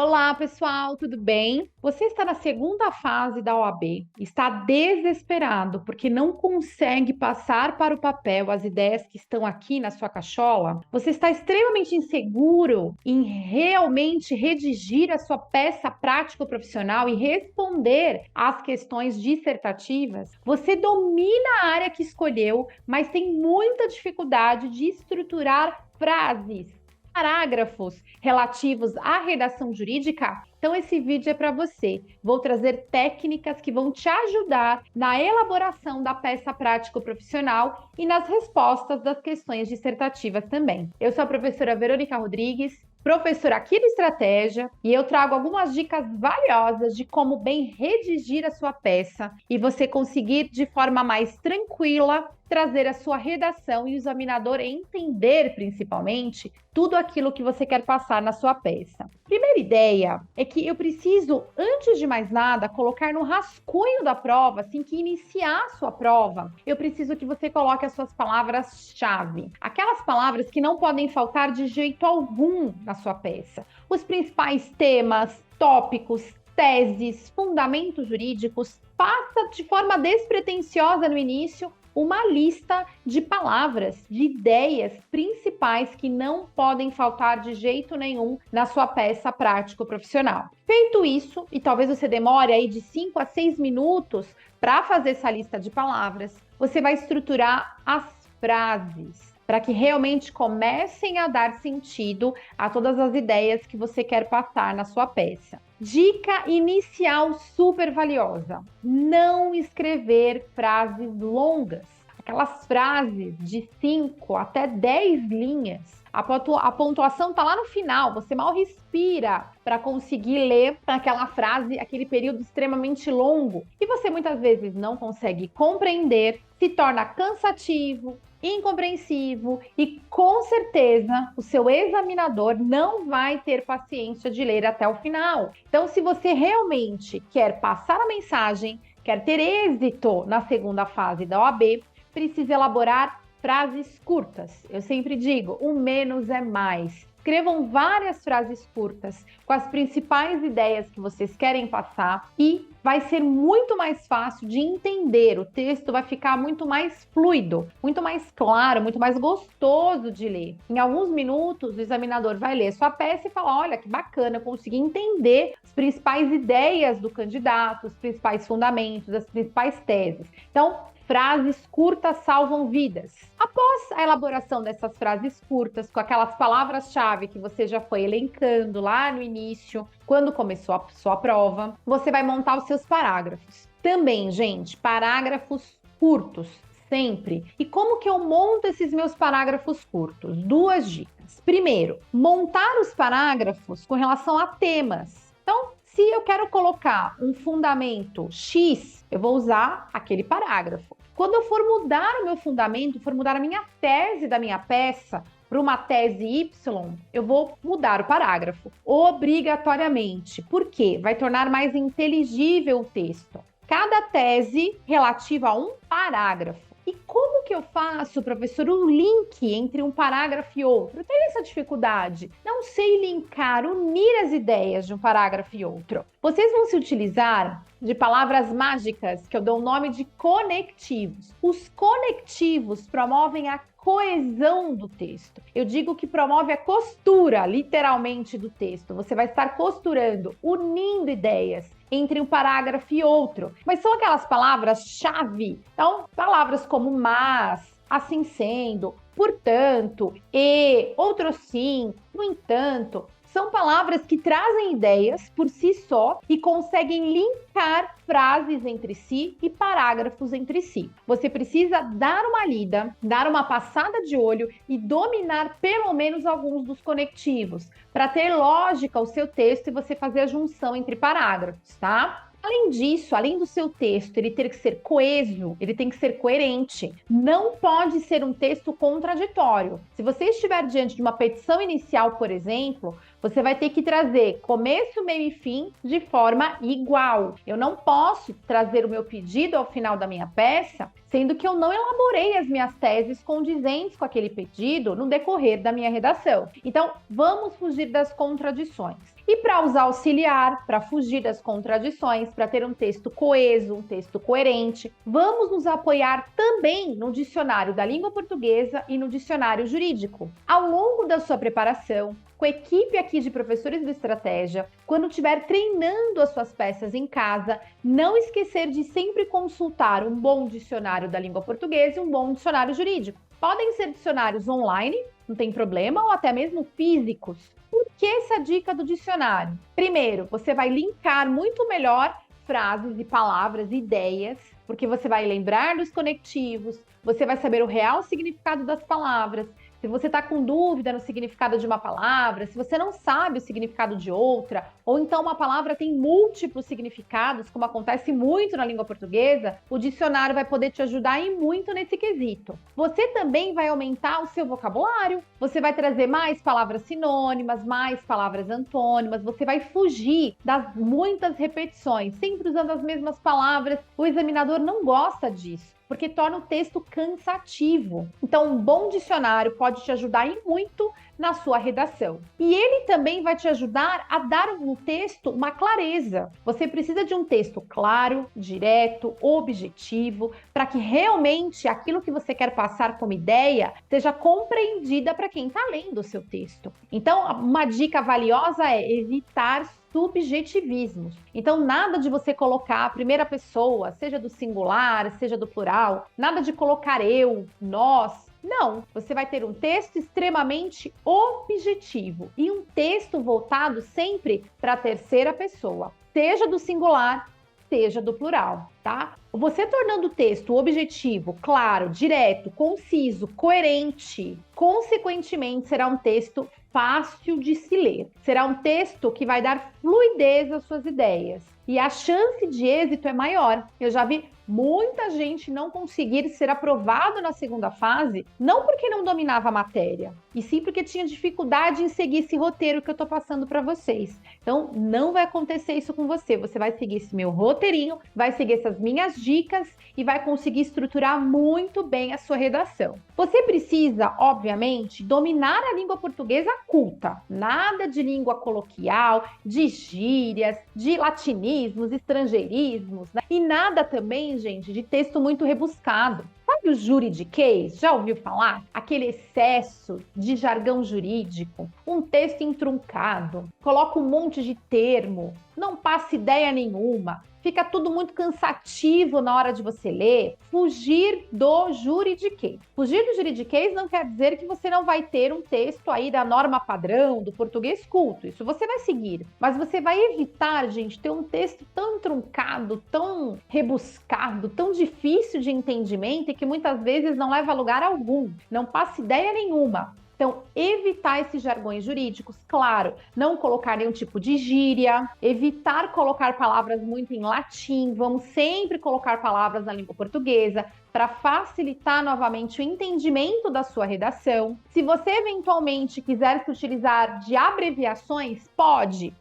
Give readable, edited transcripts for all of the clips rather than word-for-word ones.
Olá, pessoal, tudo bem? Você está na segunda fase da OAB, está desesperado porque não consegue passar para o papel as ideias que estão aqui na sua cachola? Você está extremamente inseguro em realmente redigir a sua peça prático-profissional e responder às questões dissertativas? Você domina a área que escolheu, mas tem muita dificuldade de estruturar frases, parágrafos relativos à redação jurídica? Então esse vídeo é para você. Vou trazer técnicas que vão te ajudar na elaboração da peça prático-profissional e nas respostas das questões dissertativas também. Eu sou a professora Verônica Rodrigues, professora aqui do Estratégia, e eu trago algumas dicas valiosas de como bem redigir a sua peça e você conseguir de forma mais tranquila trazer a sua redação e o examinador entender, principalmente, tudo aquilo que você quer passar na sua peça. Primeira ideia é que eu preciso, antes de mais nada, colocar no rascunho da prova, assim que iniciar a sua prova, eu preciso que você coloque as suas palavras-chave. Aquelas palavras que não podem faltar de jeito algum na sua peça. Os principais temas, tópicos, teses, fundamentos jurídicos. Faça de forma despretensiosa no início uma lista de palavras, de ideias principais que não podem faltar de jeito nenhum na sua peça prático-profissional. Feito isso, e talvez você demore aí de 5 a 6 minutos para fazer essa lista de palavras, você vai estruturar as frases para que realmente comecem a dar sentido a todas as ideias que você quer passar na sua peça. Dica inicial super valiosa: não escrever frases longas. Aquelas frases de 5 até 10 linhas. A pontuação está lá no final, você mal respira para conseguir ler aquela frase, aquele período extremamente longo. E você muitas vezes não consegue compreender, se torna cansativo, incompreensivo e com certeza o seu examinador não vai ter paciência de ler até o final. Então, se você realmente quer passar a mensagem, quer ter êxito na segunda fase da OAB, precisa elaborar frases curtas. Eu sempre digo, o menos é mais. Escrevam várias frases curtas com as principais ideias que vocês querem passar e vai ser muito mais fácil de entender. O texto vai ficar muito mais fluido, muito mais claro, muito mais gostoso de ler. Em alguns minutos, o examinador vai ler sua peça e falar: olha, que bacana, eu consegui entender as principais ideias do candidato, os principais fundamentos, as principais teses. Então, frases curtas salvam vidas. Após a elaboração dessas frases curtas, com aquelas palavras-chave que você já foi elencando lá no início, quando começou a sua prova, você vai montar os seus parágrafos. Também, gente, parágrafos curtos, sempre. E como que eu monto esses meus parágrafos curtos? Duas dicas. Primeiro, montar os parágrafos com relação a temas. Então, se eu quero colocar um fundamento X, eu vou usar aquele parágrafo. Quando eu for mudar o meu fundamento, for mudar a minha tese da minha peça para uma tese Y, eu vou mudar o parágrafo, obrigatoriamente. Por quê? Vai tornar mais inteligível o texto. Cada tese relativa a um parágrafo. E como que eu faço, professor, um link entre um parágrafo e outro? Eu tenho essa dificuldade. Não sei linkar, unir as ideias de um parágrafo e outro. Vocês vão se utilizar de palavras mágicas que eu dou o nome de conectivos. Os conectivos promovem a coesão do texto. Eu digo que promove a costura, literalmente, do texto. Você vai estar costurando, unindo ideias entre um parágrafo e outro. Mas são aquelas palavras-chave. Então, palavras como mas, assim sendo, portanto, e, outro sim, no entanto, são palavras que trazem ideias por si só e conseguem linkar frases entre si e parágrafos entre si. Você precisa dar uma lida, dar uma passada de olho e dominar pelo menos alguns dos conectivos, para ter lógica o seu texto e você fazer a junção entre parágrafos, tá? Além disso, além do seu texto ele ter que ser coeso, ele tem que ser coerente. Não pode ser um texto contraditório. Se você estiver diante de uma petição inicial, por exemplo, você vai ter que trazer começo, meio e fim de forma igual. Eu não posso trazer o meu pedido ao final da minha peça, sendo que eu não elaborei as minhas teses condizentes com aquele pedido no decorrer da minha redação. Então, vamos fugir das contradições. E para usar auxiliar, para fugir das contradições, para ter um texto coeso, um texto coerente, vamos nos apoiar também no dicionário da língua portuguesa e no dicionário jurídico. Ao longo da sua preparação, com a equipe aqui de professores do Estratégia, quando estiver treinando as suas peças em casa, não esquecer de sempre consultar um bom dicionário da língua portuguesa e um bom dicionário jurídico. Podem ser dicionários online, não tem problema, ou até mesmo físicos. Por que essa dica do dicionário? Primeiro, você vai linkar muito melhor frases e palavras, ideias, porque você vai lembrar dos conectivos, você vai saber o real significado das palavras. Se você está com dúvida no significado de uma palavra, se você não sabe o significado de outra, ou então uma palavra tem múltiplos significados, como acontece muito na língua portuguesa, o dicionário vai poder te ajudar e muito nesse quesito. Você também vai aumentar o seu vocabulário, você vai trazer mais palavras sinônimas, mais palavras antônimas, você vai fugir das muitas repetições, sempre usando as mesmas palavras. O examinador não gosta disso, porque torna o texto cansativo. Então, um bom dicionário pode te ajudar e muito na sua redação. E ele também vai te ajudar a dar no texto uma clareza. Você precisa de um texto claro, direto, objetivo, para que realmente aquilo que você quer passar como ideia seja compreendida para quem está lendo o seu texto. Então, uma dica valiosa é evitar subjetivismos. Então, nada de você colocar a primeira pessoa, seja do singular, seja do plural, nada de colocar eu, nós. Não, você vai ter um texto extremamente objetivo e um texto voltado sempre para a terceira pessoa, seja do singular, seja do plural, tá? Você tornando o texto objetivo, claro, direto, conciso, coerente, consequentemente será um texto fácil de se ler. Será um texto que vai dar fluidez às suas ideias. E a chance de êxito é maior. Eu já vi muita gente não conseguir ser aprovado na segunda fase, não porque não dominava a matéria, e sim porque tinha dificuldade em seguir esse roteiro que eu tô passando para vocês. Então, não vai acontecer isso com você. Você vai seguir esse meu roteirinho, vai seguir essas minhas dicas e vai conseguir estruturar muito bem a sua redação. Você precisa, obviamente, dominar a língua portuguesa culta. Nada de língua coloquial, de gírias, de latinismos, estrangeirismos, né? E nada também, gente, de texto muito rebuscado. Sabe o juridiquês? Já ouviu falar? Aquele excesso de jargão jurídico, um texto entruncado, coloca um monte de termo, não passa ideia nenhuma, fica tudo muito cansativo na hora de você ler. Fugir do juridiquês. Fugir do juridiquês não quer dizer que você não vai ter um texto aí da norma padrão, do português culto. Isso você vai seguir. Mas você vai evitar, gente, ter um texto tão truncado, tão rebuscado, tão difícil de entendimento e que muitas vezes não leva a lugar algum. Não passa ideia nenhuma. Então, evitar esses jargões jurídicos, claro, não colocar nenhum tipo de gíria, evitar colocar palavras muito em latim, vamos sempre colocar palavras na língua portuguesa para facilitar novamente o entendimento da sua redação. Se você eventualmente quiser se utilizar de abreviações, pode,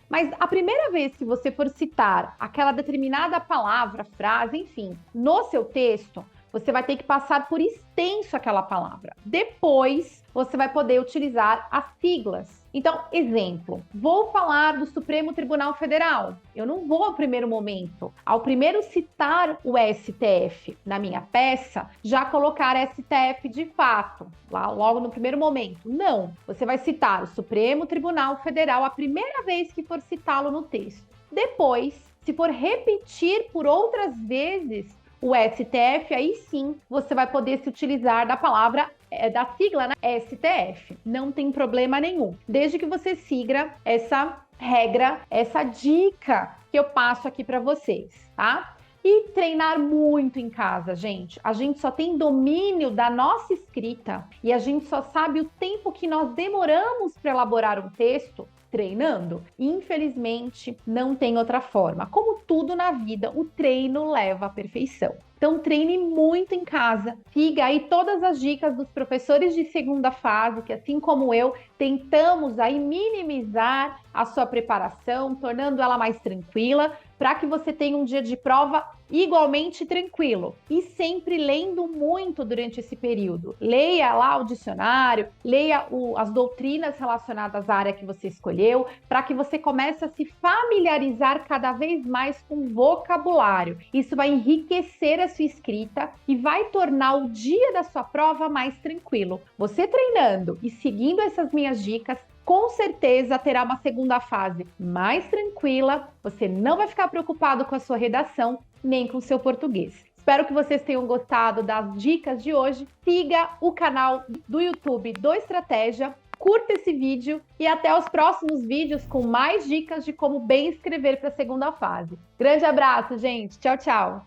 mas a primeira vez que você for citar aquela determinada palavra, frase, enfim, no seu texto, você vai ter que passar por extenso aquela palavra. Depois, você vai poder utilizar as siglas. Então, exemplo, vou falar do Supremo Tribunal Federal. Eu não vou ao primeiro momento, ao primeiro citar o STF na minha peça, já colocar STF de fato, lá logo no primeiro momento. Não, você vai citar o Supremo Tribunal Federal a primeira vez que for citá-lo no texto. Depois, se for repetir por outras vezes o STF, aí sim você vai poder se utilizar da palavra, da sigla, né? STF. Não tem problema nenhum, desde que você siga essa regra, essa dica que eu passo aqui para vocês, tá? E treinar muito em casa, gente. A gente só tem domínio da nossa escrita e a gente só sabe o tempo que nós demoramos para elaborar um texto treinando. Infelizmente, não tem outra forma. Como tudo na vida, o treino leva à perfeição. Então, treine muito em casa. Siga aí todas as dicas dos professores de segunda fase, que assim como eu, tentamos aí minimizar a sua preparação, tornando ela mais tranquila, para que você tenha um dia de prova igualmente tranquilo. E sempre lendo muito durante esse período. Leia lá o dicionário, leia as doutrinas relacionadas à área que você escolheu, para que você comece a se familiarizar cada vez mais com o vocabulário. Isso vai enriquecer a sua escrita e vai tornar o dia da sua prova mais tranquilo. Você treinando e seguindo essas minhas dicas, com certeza terá uma segunda fase mais tranquila, você não vai ficar preocupado com a sua redação, nem com o seu português. Espero que vocês tenham gostado das dicas de hoje. Siga o canal do YouTube do Estratégia, curta esse vídeo e até os próximos vídeos com mais dicas de como bem escrever para a segunda fase. Grande abraço, gente. Tchau, tchau.